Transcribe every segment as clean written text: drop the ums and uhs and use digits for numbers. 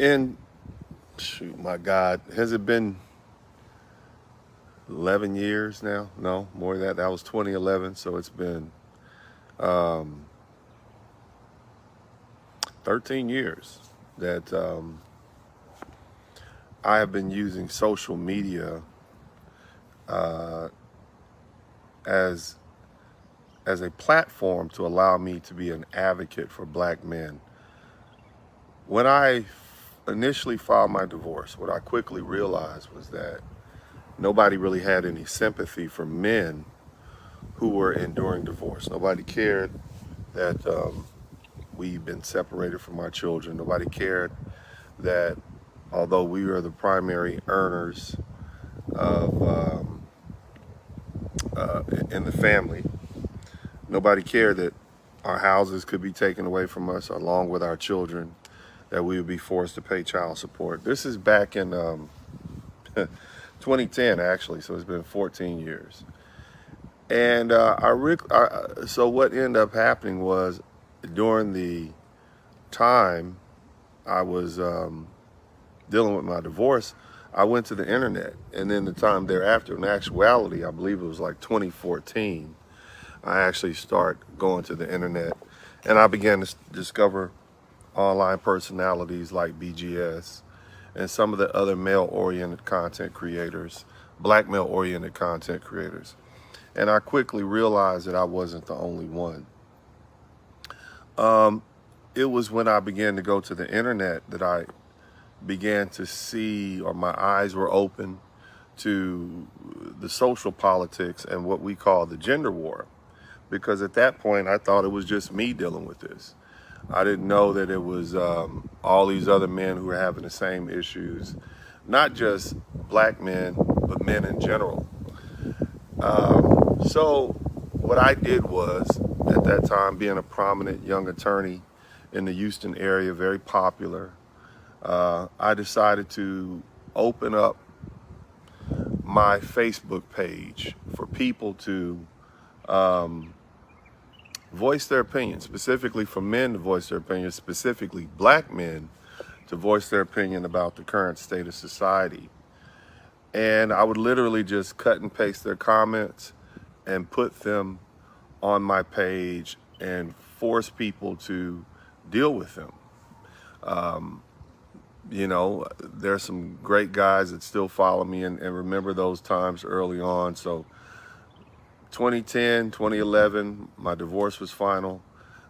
And shoot, my God, has it been 11 years now? No, more than that. That was 2011, so it's been um, 13 years that I have been using social media uh, as as a platform to allow me to be an advocate for black men. When I initially filed my divorce, what I quickly realized was that nobody really had any sympathy for men who were enduring divorce. Nobody cared that we've been separated from our children. Nobody cared that although we were the primary earners of in the family, nobody cared that our houses could be taken away from us along with our children, that we would be forced to pay child support. This is back in 2010, actually, so it's been 14 years. And so what ended up happening was during the time I was dealing with my divorce, I went to the internet. And then the time thereafter, in actuality, I believe it was like 2014, I actually start going to the internet and I began to discover online personalities like BGS and some of the other male-oriented content creators, black male-oriented content creators. And I quickly realized that I wasn't the only one. It was when I began to go to the internet that I began to see, or my eyes were open to the social politics and what we call the gender war. Because at that point, I thought it was just me dealing with this. I didn't know that it was all these other men who were having the same issues, not just black men, but men in general. So what I did was, at that time, being a prominent young attorney in the Houston area, very popular, I decided to open up my Facebook page for people to voice their opinion, specifically for men to voice their opinion, specifically black men to voice their opinion about the current state of society. And I would literally just cut and paste their comments and put them on my page and force people to deal with them. You know, there's some great guys that still follow me and remember those times early on. So 2010, 2011, my divorce was final.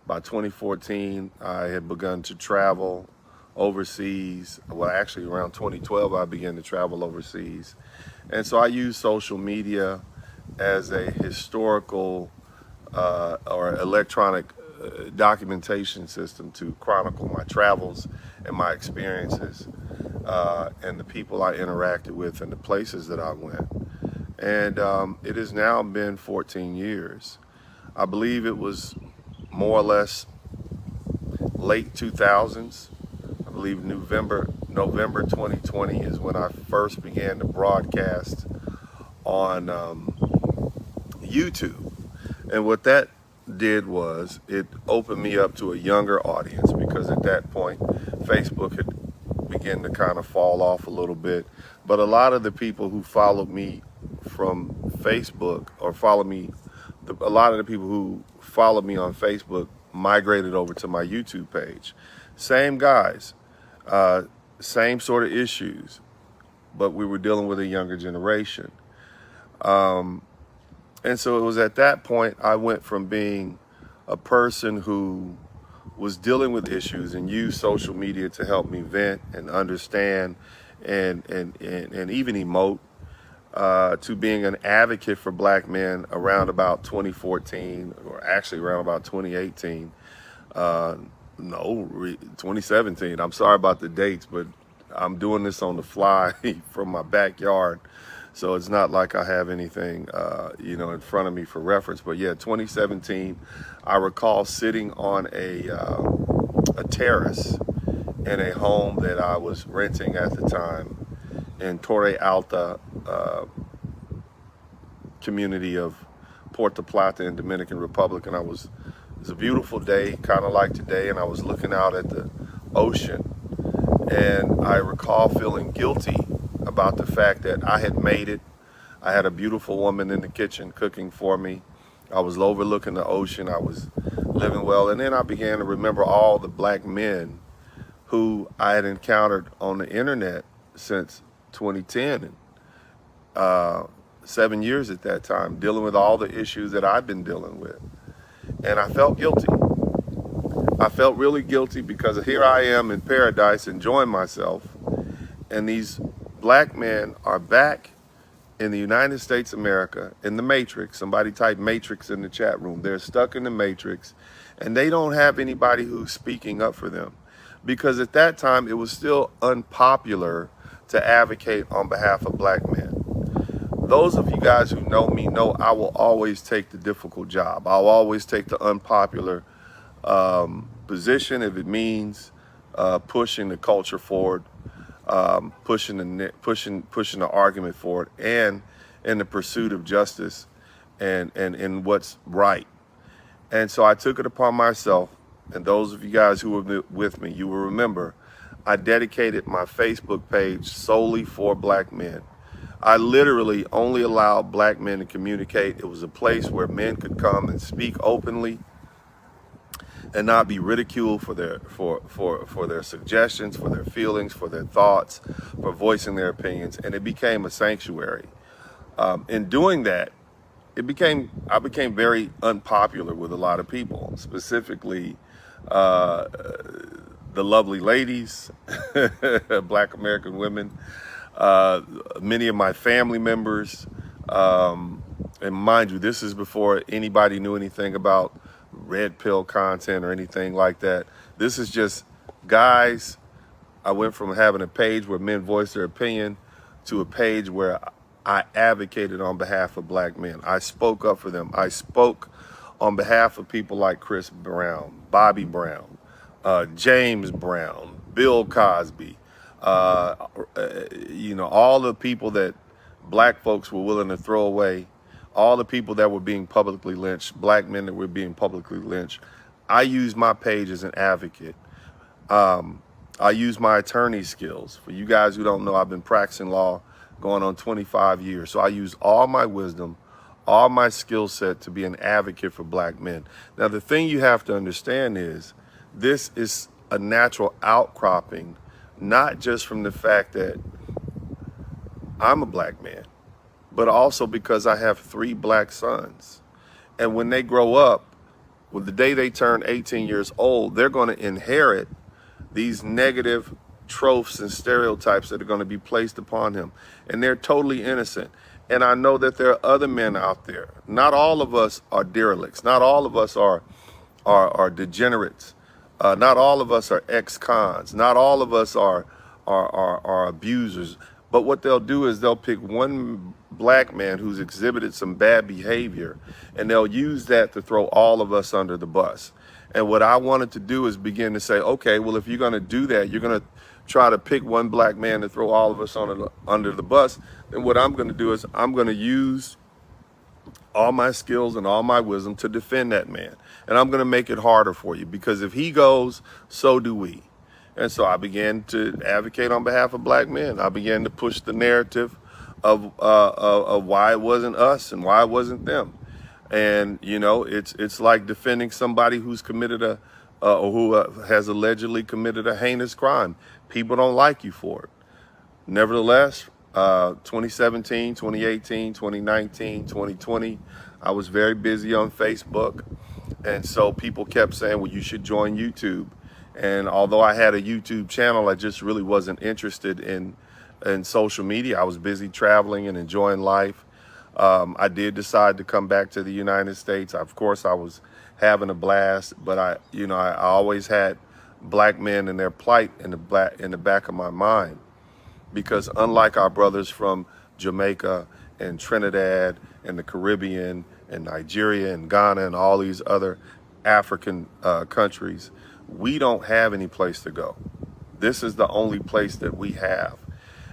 By 2014, I had begun to travel overseas. Well, actually around 2012, I began to travel overseas. And so I used social media as a historical or electronic documentation system to chronicle my travels and my experiences and the people I interacted with and the places that I went. And it has now been 14 years. I believe it was more or less late 2000s. I believe November 2020 is when I first began to broadcast on YouTube. And what that did was it opened me up to a younger audience, because at that point Facebook had begun to kind of fall off a little bit. But a lot of the people who followed me from Facebook, or a lot of the people who followed me on Facebook migrated over to my YouTube page. Same guys, same sort of issues, but we were dealing with a younger generation. And so it was at that point I went from being a person who was dealing with issues and used social media to help me vent and understand and even emote, to being an advocate for black men around about 2014, or actually around about 2018. 2017. I'm sorry about the dates, but I'm doing this on the fly from my backyard. So it's not like I have anything, in front of me for reference. But yeah, 2017, I recall sitting on a terrace in a home that I was renting at the time in Torre Alta community of Puerto Plata in Dominican Republic. And it was a beautiful day, kind of like today, and I was looking out at the ocean. And I recall feeling guilty about the fact that I had made it. I had a beautiful woman in the kitchen cooking for me. I was overlooking the ocean. I was living well. And then I began to remember all the black men who I had encountered on the internet since 2010, and 7 years at that time, dealing with all the issues that I've been dealing with. And I felt guilty. I felt really guilty because here I am in paradise enjoying myself, and these black men are back in the United States of America, in the Matrix. Somebody type Matrix in the chat room. They're stuck in the Matrix, and they don't have anybody who's speaking up for them. Because at that time, it was still unpopular to advocate on behalf of black men. Those of you guys who know me know I will always take the difficult job. I'll always take the unpopular position if it means pushing the culture forward, pushing the argument forward, and in the pursuit of justice and what's right. And so I took it upon myself, and those of you guys who were with me, you will remember, I dedicated my Facebook page solely for black men. I literally only allowed black men to communicate. It was a place where men could come and speak openly and not be ridiculed for their suggestions, for their feelings, for their thoughts, for voicing their opinions. And it became a sanctuary. In doing that, I became very unpopular with a lot of people, specifically the lovely ladies, black American women, many of my family members, and mind you, this is before anybody knew anything about red pill content or anything like that. This is just guys. I went from having a page where men voice their opinion to a page where I advocated on behalf of black men. I spoke up for them. I spoke on behalf of people like Chris Brown, Bobby Brown, James Brown, Bill Cosby, all the people that black folks were willing to throw away, all the people that were being publicly lynched, black men that were being publicly lynched. I used my page as an advocate. I used my attorney skills. For you guys who don't know, I've been practicing law going on 25 years. So I used all my wisdom, all my skill set to be an advocate for black men. Now, the thing you have to understand is this is a natural outcropping, not just from the fact that I'm a black man, but also because I have 3 black sons. And when they grow up, well, the day they turn 18 years old, they're going to inherit these negative tropes and stereotypes that are going to be placed upon him. And they're totally innocent. And I know that there are other men out there. Not all of us are derelicts. Not all of us are degenerates. Not all of us are ex-cons. Not all of us are abusers. But what they'll do is they'll pick one black man who's exhibited some bad behavior, and they'll use that to throw all of us under the bus. And what I wanted to do is begin to say, okay, well, if you're going to do that, you're going to try to pick one black man to throw all of us under the bus, then what I'm going to do is I'm going to use all my skills and all my wisdom to defend that man. And I'm going to make it harder for you, because if he goes, so do we. And so I began to advocate on behalf of black men. I began to push the narrative of why it wasn't us and why it wasn't them. And, it's like defending somebody who's committed or who has allegedly committed a heinous crime. People don't like you for it. Nevertheless, 2017, 2018, 2019, 2020, I was very busy on Facebook. And so people kept saying, well, you should join YouTube. And although I had a YouTube channel, I just really wasn't interested in social media. I was busy traveling and enjoying life. I did decide to come back to the United States. Of course, I was having a blast, but I always had black men and their plight in the back of my mind, because unlike our brothers from Jamaica and Trinidad and the Caribbean and Nigeria and Ghana and all these other African countries, we don't have any place to go. This is the only place that we have.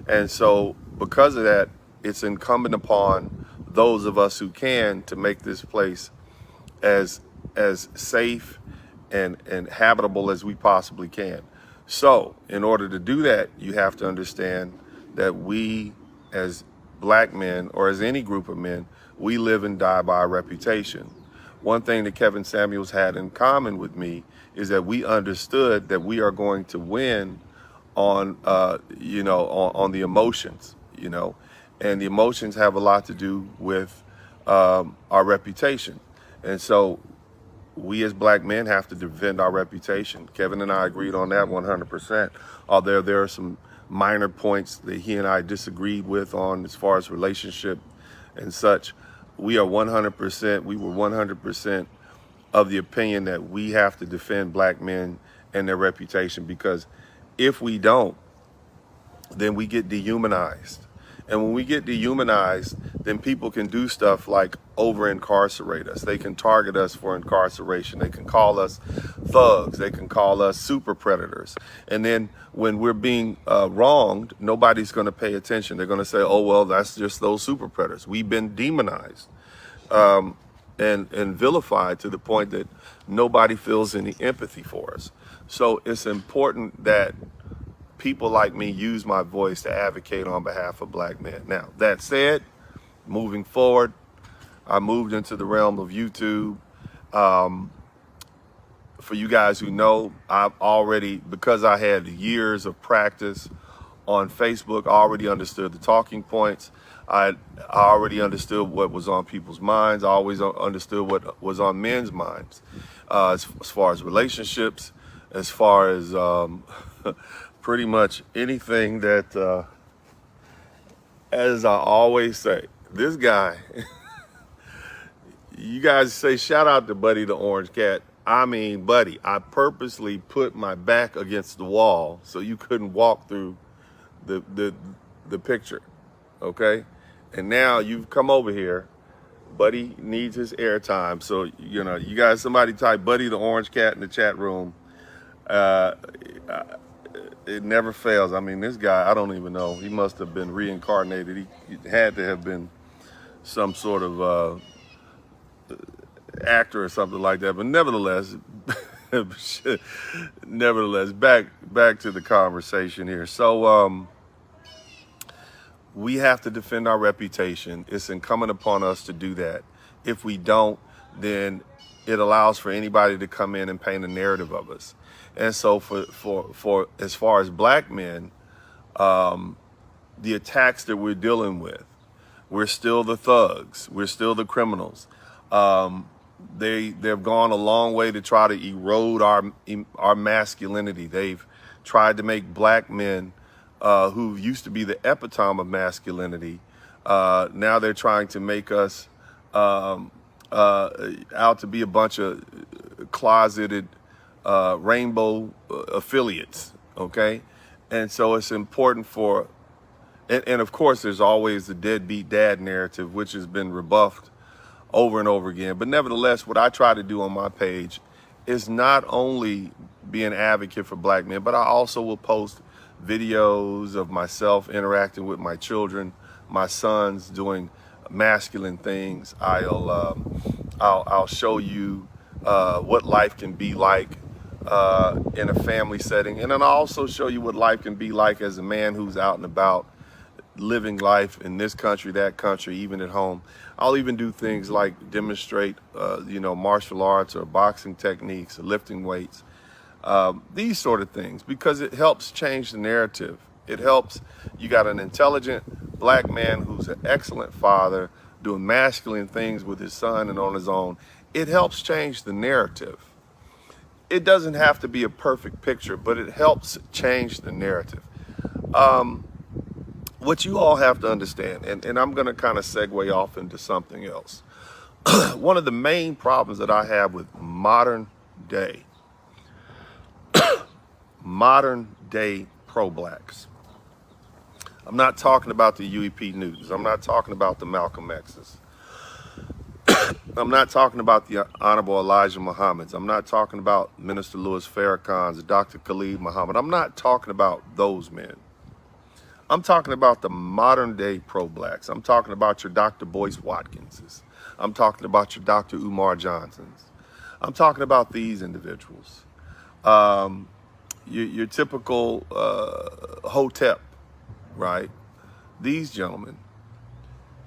And so because of that, it's incumbent upon those of us who can to make this place as safe and habitable as we possibly can. So in order to do that, you have to understand that we as black men, or as any group of men, we live and die by our reputation. One thing that Kevin Samuels had in common with me is that we understood that we are going to win on, on the emotions, and the emotions have a lot to do with our reputation. And so we as black men have to defend our reputation. Kevin and I agreed on that 100%. Although there are some minor points that he and I disagreed with on as far as relationship and such, we were 100% of the opinion that we have to defend black men and their reputation, because if we don't, then we get dehumanized. And when we get dehumanized, then people can do stuff like over-incarcerate us. They can target us for incarceration. They can call us thugs. They can call us super predators. And then when we're being wronged, nobody's going to pay attention. They're going to say, oh, well, that's just those super predators. We've been demonized and vilified to the point that nobody feels any empathy for us. So it's important that people like me use my voice to advocate on behalf of black men. Now, that said, moving forward, I moved into the realm of YouTube. For you guys who know, I've already, because I had years of practice on Facebook, I already understood the talking points. I already understood what was on people's minds. I always understood what was on men's minds, as far as relationships, as far as pretty much anything that, as I always say, this guy, you guys say, shout out to Buddy the Orange Cat. I mean, Buddy, I purposely put my back against the wall so you couldn't walk through the picture, okay? And now you've come over here. Buddy needs his airtime. So, you guys, somebody type Buddy the Orange Cat in the chat room. It never fails. I mean, this guy, I don't even know. He must have been reincarnated. He had to have been some sort of actor or something like that. But nevertheless, back to the conversation here. So we have to defend our reputation. It's incumbent upon us to do that. If we don't, then it allows for anybody to come in and paint a narrative of us. And so for as far as black men, the attacks that we're dealing with, we're still the thugs. We're still the criminals. They've gone a long way to try to erode our masculinity. They've tried to make black men who used to be the epitome of masculinity, now they're trying to make us out to be a bunch of closeted rainbow affiliates, okay? And so it's important and of course there's always the deadbeat dad narrative, which has been rebuffed over and over again. But nevertheless, what I try to do on my page is not only be an advocate for black men, but I also will post videos of myself interacting with my children, my sons doing masculine things. I'll show you what life can be like in a family setting, and then I'll also show you what life can be like as a man who's out and about living life in this country, that country, even at home. I'll even do things like demonstrate, martial arts or boxing techniques, or lifting weights, these sort of things, because it helps change the narrative. It helps. You got an intelligent black man who's an excellent father doing masculine things with his son and on his own. It helps change the narrative. It doesn't have to be a perfect picture, but it helps change the narrative. What you all have to understand, and I'm going to kind of segue off into something else. One of the main problems that I have with modern day pro-blacks, I'm not talking about the UEP Newtons. I'm not talking about the Malcolm X's. I'm not talking about the Honorable Elijah Muhammad's. I'm not talking about Minister Louis Farrakhan's, Dr. Khalid Muhammad. I'm not talking about those men. I'm talking about the modern day pro-blacks. I'm talking about your Dr. Boyce Watkinses. I'm talking about your Dr. Umar Johnsons. I'm talking about these individuals. your typical hotep, right? These gentlemen,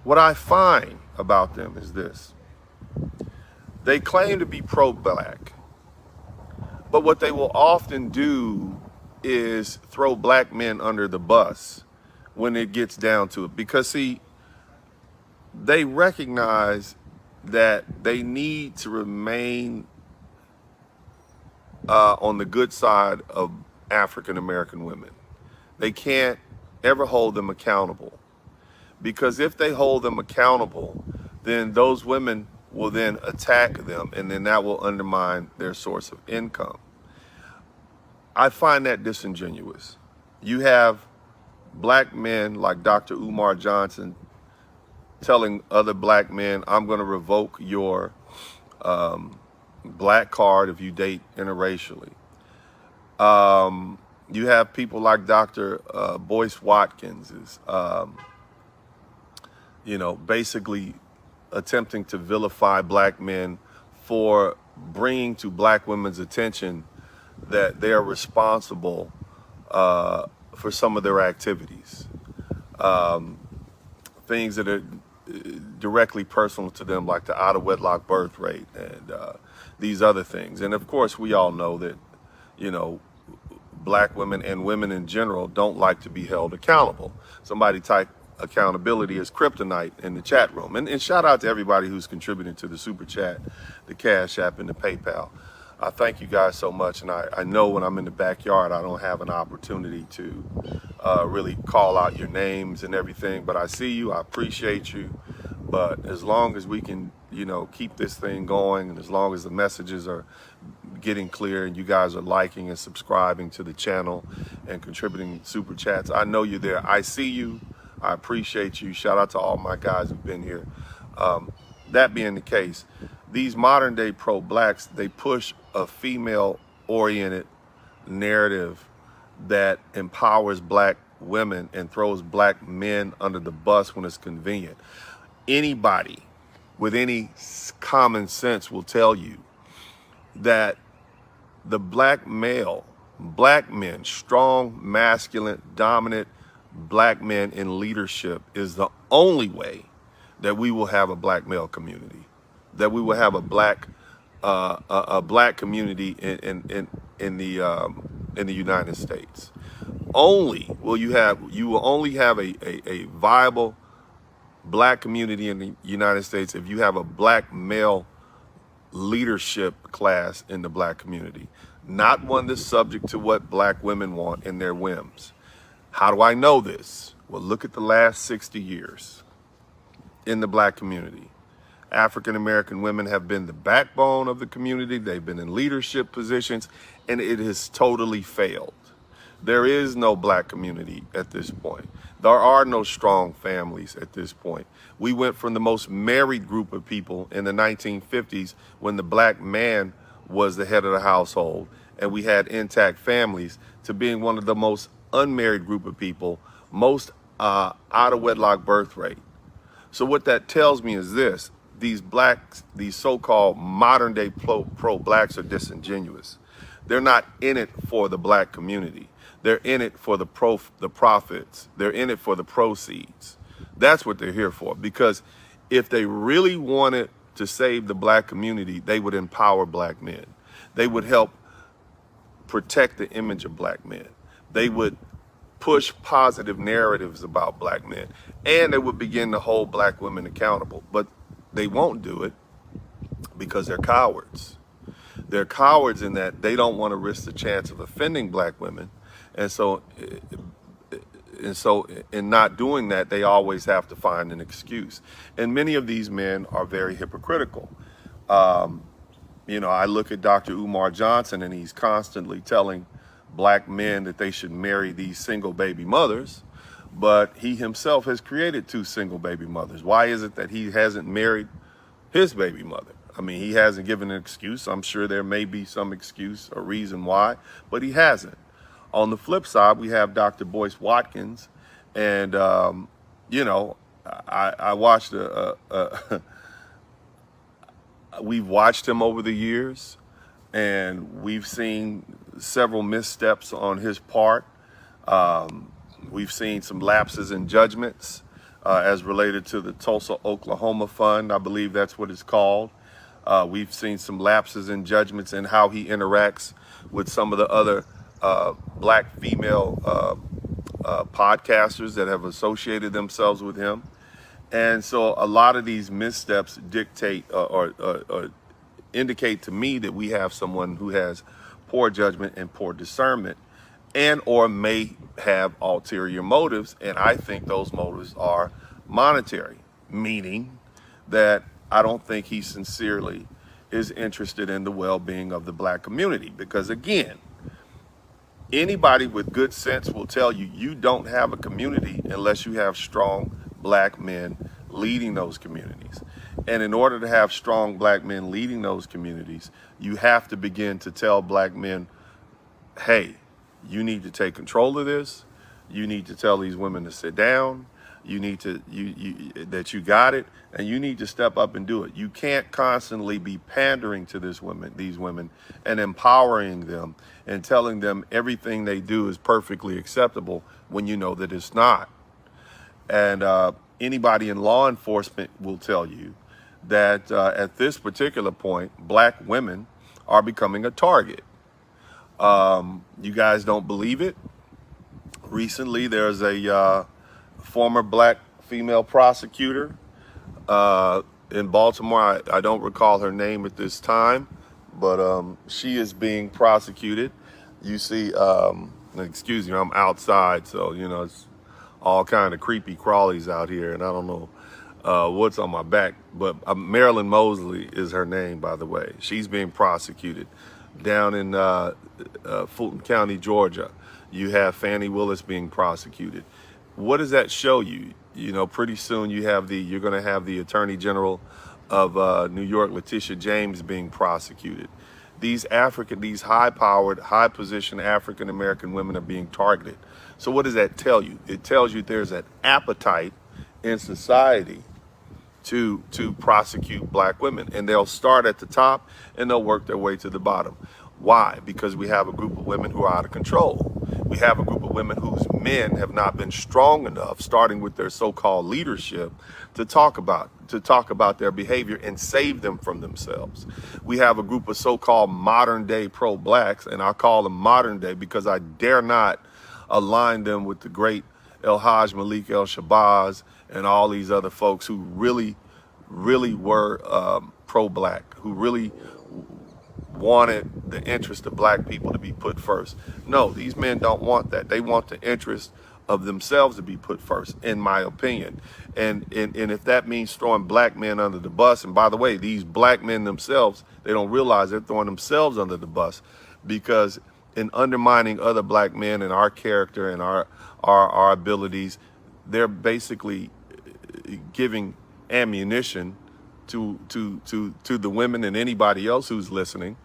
what I find about them is this. They claim to be pro-black, but what they will often do is throw black men under the bus when it gets down to it. Because see, they recognize that they need to remain on the good side of African American women. They can't ever hold them accountable, because if they hold them accountable, then those women will then attack them, and then that will undermine their source of income. I find that disingenuous. You have black men like Dr. Umar Johnson telling other black men, I'm going to revoke your black card if you date interracially. You have people like Dr. Boyce Watkins is, basically attempting to vilify black men for bringing to black women's attention that they are responsible for some of their activities, things that are directly personal to them, like the out of wedlock birth rate and these other things. And of course, we all know that, black women and women in general don't like to be held accountable. Somebody type accountability as kryptonite in the chat room. And shout out to everybody who's contributing to the Super Chat, the Cash App, and the PayPal. I thank you guys so much. And I know when I'm in the backyard, I don't have an opportunity to really call out your names and everything, but I see you, I appreciate you. But as long as we can, keep this thing going, and as long as the messages are getting clear and you guys are liking and subscribing to the channel and contributing super chats, I know you're there. I see you. I appreciate you. Shout out to all my guys who've been here. That being the case, these modern day pro-blacks, they push a female-oriented narrative that empowers black women and throws black men under the bus when it's convenient. Anybody with any common sense will tell you that the black male, black men, strong, masculine, dominant black men in leadership is the only way that we will have a black male community, that we will have a black community in the United States. You will only have a viable black community in the United States if you have a black male leadership class in the black community, not one that's subject to what black women want and their whims. How do I know this? Well, look at the last 60 years in the black community. African American women have been the backbone of the community. They've been in leadership positions, and it has totally failed. There is no black community at this point. There are no strong families at this point. We went from the most married group of people in the 1950s, when the black man was the head of the household and we had intact families, to being one of the most unmarried group of people, most out of wedlock birth rate. So what that tells me is this: these so-called modern day pro-blacks are disingenuous. They're not in it for the black community. They're in it for the profits. They're in it for the proceeds. That's what they're here for. Because if they really wanted to save the black community, they would empower black men. They would help protect the image of black men. They would push positive narratives about black men, and they would begin to hold black women accountable. But they won't do it because they're cowards. They're cowards in that they don't want to risk the chance of offending black women. And so in not doing that, they always have to find an excuse. And many of these men are very hypocritical. I look at Dr. Umar Johnson, and he's constantly telling black men that they should marry these single baby mothers, but he himself has created 2 single baby mothers. Why is it that he hasn't married his baby mother? I mean, he hasn't given an excuse. I'm sure there may be some excuse or reason why, but he hasn't. On the flip side, we have Dr. Boyce Watkins, and I watched we've watched him over the years, and we've seen several missteps on his part. We've seen some lapses in judgments as related to the Tulsa, Oklahoma Fund. I believe that's what it's called. We've seen some lapses in judgments in how he interacts with some of the other black female podcasters that have associated themselves with him. And so a lot of these missteps dictate or indicate to me that we have someone who has poor judgment and poor discernment, and or may have ulterior motives. And I think those motives are monetary, meaning that I don't think he sincerely is interested in the well-being of the black community. Because again, anybody with good sense will tell you, you don't have a community unless you have strong black men leading those communities. And in order to have strong black men leading those communities, you have to begin to tell black men, hey, you need to take control of this. You need to tell these women to sit down. You need to, that you got it, and you need to step up and do it. You can't constantly be pandering to these women and empowering them and telling them everything they do is perfectly acceptable when you know that it's not. And anybody in law enforcement will tell you that at this particular point, black women are becoming a target. You guys don't believe it? Recently, there's a former black female prosecutor in Baltimore. I don't recall her name at this time, but she is being prosecuted. You see, excuse me, I'm outside, so you know it's all kind of creepy crawlies out here, and I don't know what's on my back. But Marilyn Mosley is her name, by the way. She's being prosecuted down in Fulton County, Georgia. You have Fannie Willis being prosecuted. What does that show you? You know, pretty soon you're going to have the Attorney General of New York, Letitia James, being prosecuted. These high-powered, high-positioned African-American women are being targeted. So what does that tell you? It tells you there's an appetite in society to prosecute black women, and they'll start at the top and they'll work their way to the bottom. Why? Because we have a group of women who are out of control. We have a group of women whose men have not been strong enough, starting with their so-called leadership, to talk about their behavior and save them from themselves. We have a group of so-called modern day pro-blacks, and I call them modern day because I dare not align them with the great El Hajj Malik El Shabazz and all these other folks who really were pro-black, who really wanted the interest of black people to be put first. No, these men don't want that. They want the interest of themselves to be put first, in my opinion. And if that means throwing black men under the bus, and by the way, these black men themselves, they don't realize they're throwing themselves under the bus, because in undermining other black men and our character and our abilities, they're basically giving ammunition to the women and anybody else who's listening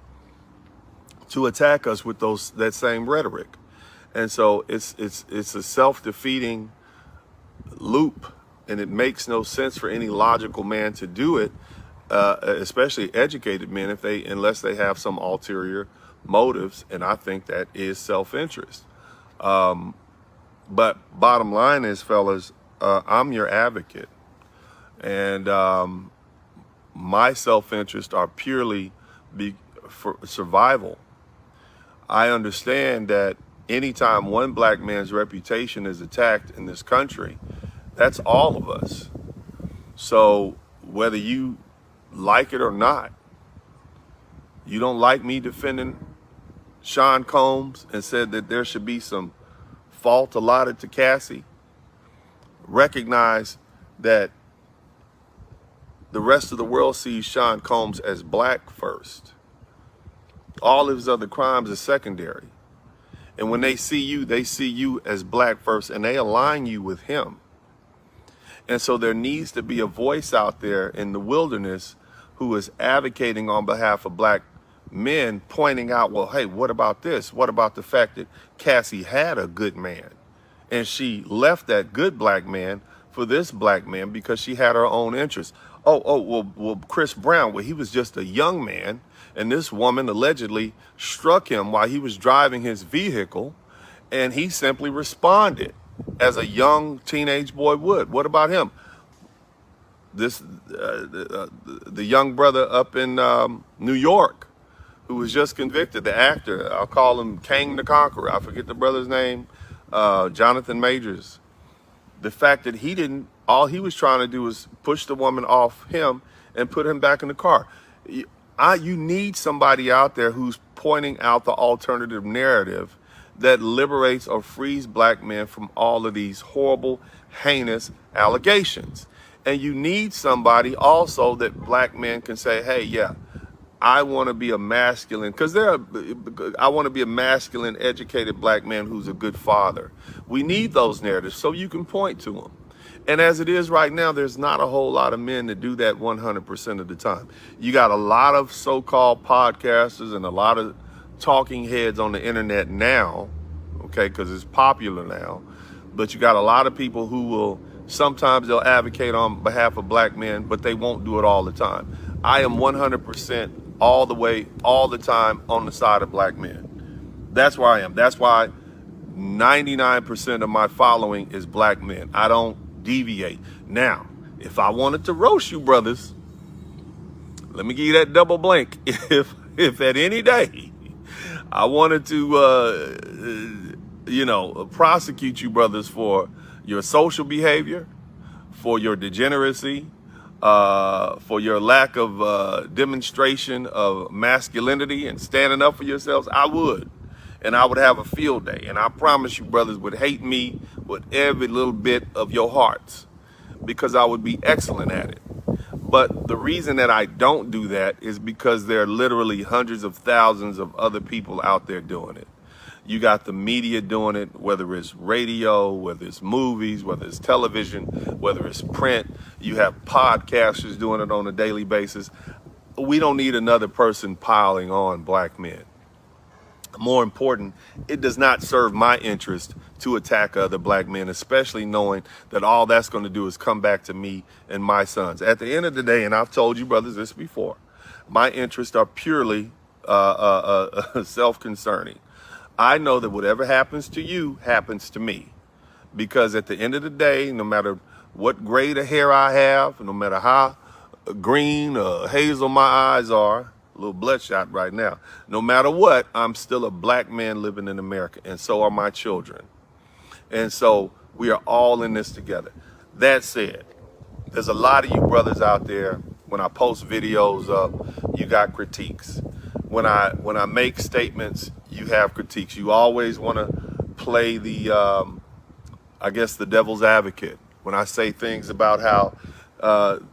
to attack us with that same rhetoric. And so it's a self-defeating loop, and it makes no sense for any logical man to do it, especially educated men, unless they have some ulterior motives, and I think that is self-interest. But bottom line is, fellas, I'm your advocate, and my self-interest are purely for survival. I understand that anytime one black man's reputation is attacked in this country, that's all of us. So whether you like it or not, you don't like me defending Sean Combs and said that there should be some fault allotted to Cassie, recognize that the rest of the world sees Sean Combs as black first. All of his other crimes are secondary. And when they see you as black first, and they align you with him. And so there needs to be a voice out there in the wilderness who is advocating on behalf of black men, pointing out, well, hey, what about this? What about the fact that Cassie had a good man, and she left that good black man for this black man because she had her own interests. Well, Chris Brown, well, he was just a young man, and this woman allegedly struck him while he was driving his vehicle, and he simply responded as a young teenage boy would. What about him? The young brother up in New York who was just convicted, the actor, I'll call him Kang the Conqueror, I forget the brother's name, Jonathan Majors. The fact that all he was trying to do was push the woman off him and put him back in the car. You need somebody out there who's pointing out the alternative narrative that liberates or frees black men from all of these horrible, heinous allegations. And you need somebody also that black men can say, hey, yeah, I want to be a masculine, I want to be a masculine, educated black man who's a good father. We need those narratives so you can point to them. And as it is right now, there's not a whole lot of men that do that 100% of the time. You got a lot of so-called podcasters and a lot of talking heads on the internet now, okay, because it's popular now. But you got a lot of people who will, sometimes they'll advocate on behalf of black men, but they won't do it all the time. I am 100% all the way, all the time on the side of black men. That's where I am. That's why 99% of my following is black men. I don't deviate. Now, if I wanted to roast you brothers, let me give you that double blank. If at any day I wanted to, prosecute you brothers for your social behavior, for your degeneracy, for your lack of demonstration of masculinity and standing up for yourselves, I would. And I would have a field day. And I promise you, brothers would hate me with every little bit of your hearts because I would be excellent at it. But the reason that I don't do that is because there are literally hundreds of thousands of other people out there doing it. You got the media doing it, whether it's radio, whether it's movies, whether it's television, whether it's print. You have podcasters doing it on a daily basis. We don't need another person piling on black men. More important, it does not serve my interest to attack other black men, especially knowing that all that's going to do is come back to me and my sons. At the end of the day, and I've told you brothers this before, my interests are purely self-concerning. I know that whatever happens to you happens to me, because at the end of the day, no matter what grade of hair I have, no matter how green or hazel my eyes are, a little bloodshot right now, no matter what, I'm still a black man living in America, and so are my children. And so we are all in this together. That said, there's a lot of you brothers out there, when I post videos up, you got critiques. When I make statements, you have critiques. You always want to play the, the devil's advocate. When I say things about how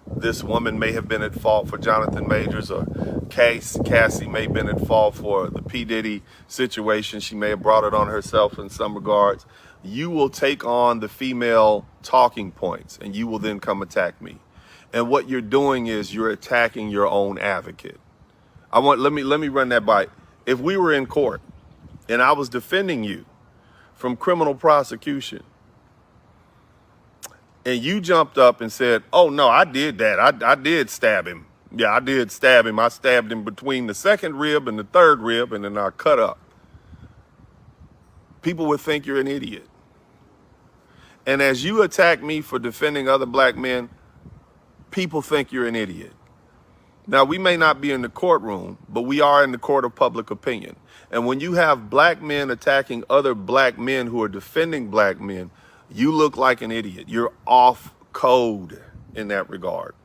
this woman may have been at fault for Jonathan Majors, or Cassie may have been at fault for the P. Diddy situation. She may have brought it on herself in some regards. You will take on the female talking points and you will then come attack me. And what you're doing is you're attacking your own advocate. Let me run that by. If we were in court and I was defending you from criminal prosecution, and you jumped up and said, oh no, I did that. I did stab him. Yeah, I did stab him. I stabbed him between the second rib and the third rib, and then I cut up. People would think you're an idiot. And as you attack me for defending other black men, people think you're an idiot. Now, we may not be in the courtroom, but we are in the court of public opinion. And when you have black men attacking other black men who are defending black men, you look like an idiot. You're off code in that regard.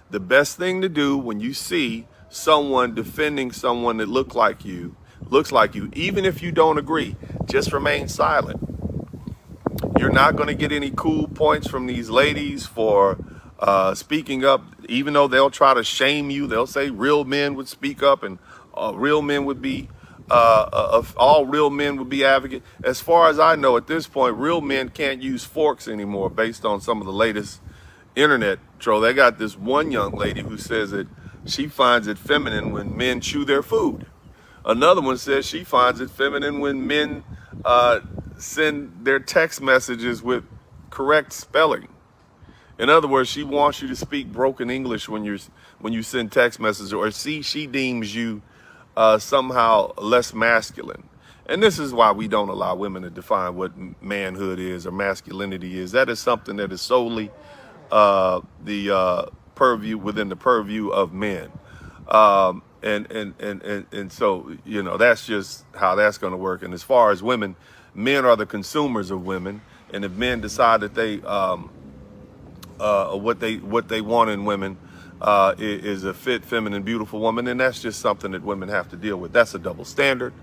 The best thing to do when you see someone defending someone that looks like you, even if you don't agree, just remain silent. You're not going to get any cool points from these ladies for speaking up, even though they'll try to shame you. They'll say real men would speak up and real men would be, all real men would be advocates. As far as I know, at this point, real men can't use forks anymore based on some of the latest internet troll. They got this one young lady who says that she finds it feminine when men chew their food. Another one says she finds it feminine when men send their text messages with correct spelling. In other words, she wants you to speak broken English when you send text messages, or she deems you somehow less masculine. And this is why we don't allow women to define what manhood is or masculinity is. That is something that is solely the purview within the purview of men. And so, you know, that's just how that's going to work. And as far as women, men are the consumers of women. And if men decide that they what they want in women is a fit, feminine, beautiful woman, then that's just something that women have to deal with. That's a double standard.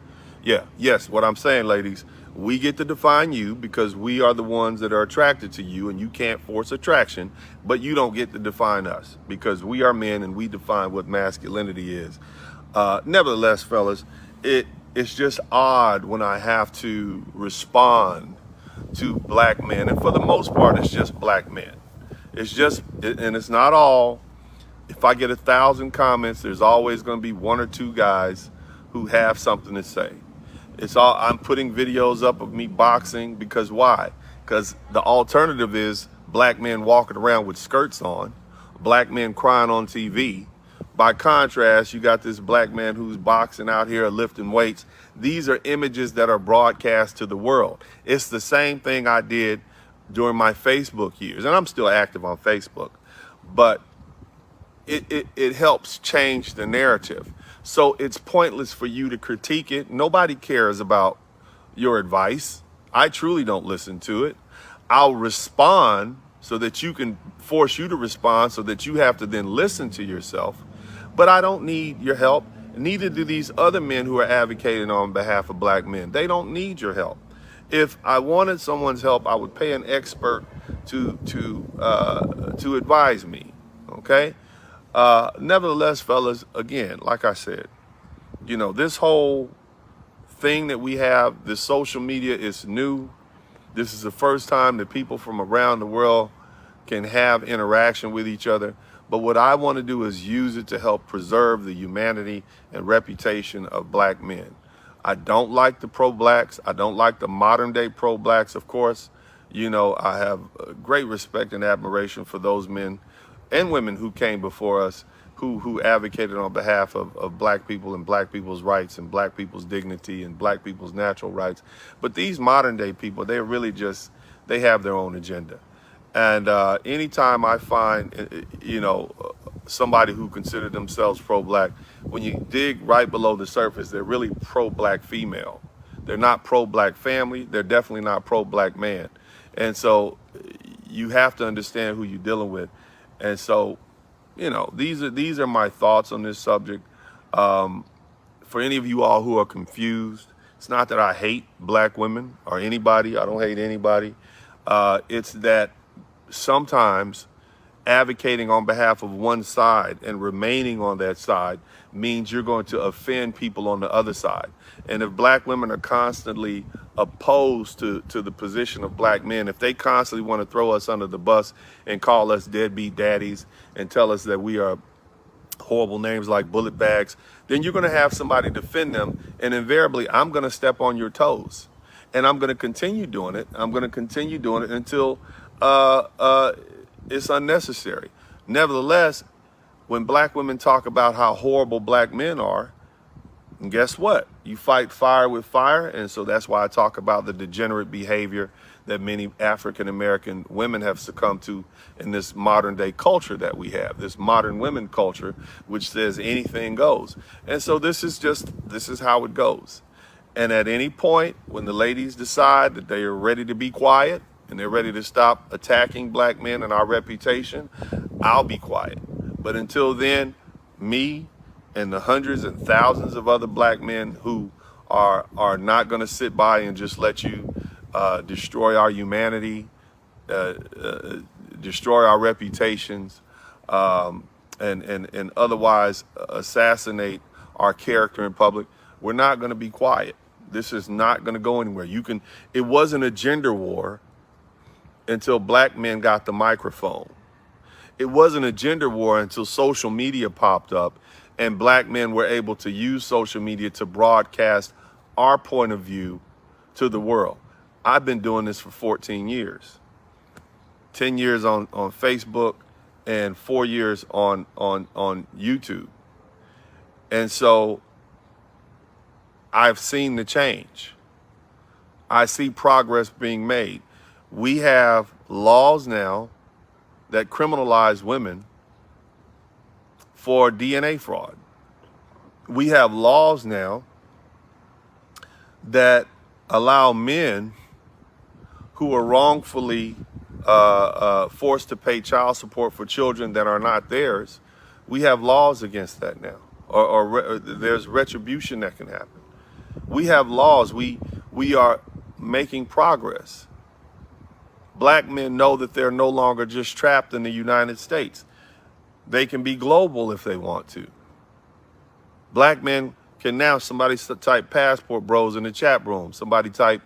Yeah, yes, what I'm saying, ladies, we get to define you because we are the ones that are attracted to you, and you can't force attraction, but you don't get to define us because we are men and we define what masculinity is. Nevertheless, fellas, it's just odd when I have to respond to black men, and for the most part, it's just black men. And it's not all. If I get 1,000 comments, there's always going to be one or two guys who have something to say. It's all, I'm putting videos up of me boxing because why? Because the alternative is black men walking around with skirts on, black men crying on TV. By contrast, you got this black man who's boxing out here lifting weights. These are images that are broadcast to the world. It's the same thing I did during my Facebook years, and I'm still active on Facebook, but it helps change the narrative. So it's pointless for you to critique it. Nobody cares about your advice. I truly don't listen to it. I'll respond so that you can force you to respond so that you have to then listen to yourself. But I don't need your help. Neither do these other men who are advocating on behalf of black men. They don't need your help. If I wanted someone's help, I would pay an expert to advise me. Okay. Nevertheless, fellas, again, like I said, you know, this whole thing that we have, this social media is new. This is the first time that people from around the world can have interaction with each other. But what I want to do is use it to help preserve the humanity and reputation of black men. I don't like the pro-blacks. I don't like the modern day pro-blacks, of course. You know, I have great respect and admiration for those men and women who came before us, who advocated on behalf of black people and black people's rights and black people's dignity and black people's natural rights. But these modern day people, they're really just, they have their own agenda. And anytime I find, you know, somebody who considered themselves pro-black, when you dig right below the surface, they're really pro-black female. They're not pro-black family. They're definitely not pro-black man. And so you have to understand who you're dealing with. And so, you know, these are my thoughts on this subject. For any of you all who are confused, it's not that I hate black women or anybody. I don't hate anybody. It's that sometimes advocating on behalf of one side and remaining on that side means you're going to offend people on the other side. And if black women are constantly opposed to the position of black men, if they constantly want to throw us under the bus and call us deadbeat daddies and tell us that we are horrible names like bullet bags, then you're going to have somebody defend them. And invariably, I'm going to step on your toes. And I'm going to continue doing it. I'm going to continue doing it until it's unnecessary. Nevertheless, when black women talk about how horrible black men are, and guess what? You fight fire with fire. And so that's why I talk about the degenerate behavior that many African American women have succumbed to in this modern day culture that we have, this modern women culture, which says anything goes. And so this is how it goes. And at any point when the ladies decide that they are ready to be quiet and they're ready to stop attacking black men and our reputation, I'll be quiet. But until then, me and the hundreds and thousands of other black men who are not going to sit by and just let you destroy our humanity, destroy our reputations, and otherwise assassinate our character in public, we're not going to be quiet. This is not going to go anywhere. It wasn't a gender war until black men got the microphone. It wasn't a gender war until social media popped up and black men were able to use social media to broadcast our point of view to the world. I've been doing this for 14 years. 10 years on Facebook, and 4 years on YouTube. And so I've seen the change. I see progress being made. We have laws now that criminalize women for DNA fraud. We have laws now that allow men who are wrongfully forced to pay child support for children that are not theirs. We have laws against that now, or there's retribution that can happen. We have laws. We are making progress. Black men know that they're no longer just trapped in the United States. They can be global if they want to. Black men can now, somebody type passport bros in the chat room. Somebody type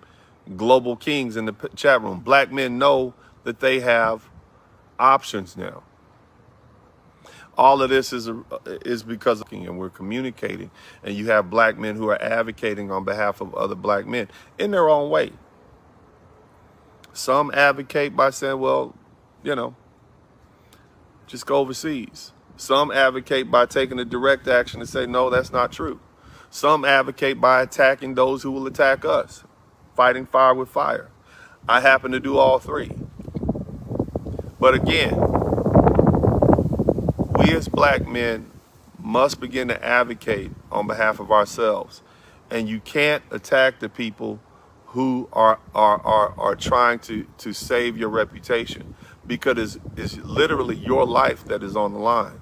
global kings in the chat room. Black men know that they have options now. All of this is because and we're communicating, and you have black men who are advocating on behalf of other black men in their own way. Some advocate by saying, well, you know, just go overseas. Some advocate by taking a direct action and say, no, that's not true. Some advocate by attacking those who will attack us, fighting fire with fire. I happen to do all three. But again, we as black men must begin to advocate on behalf of ourselves. And you can't attack the people who are trying to save your reputation, because it's literally your life that is on the line.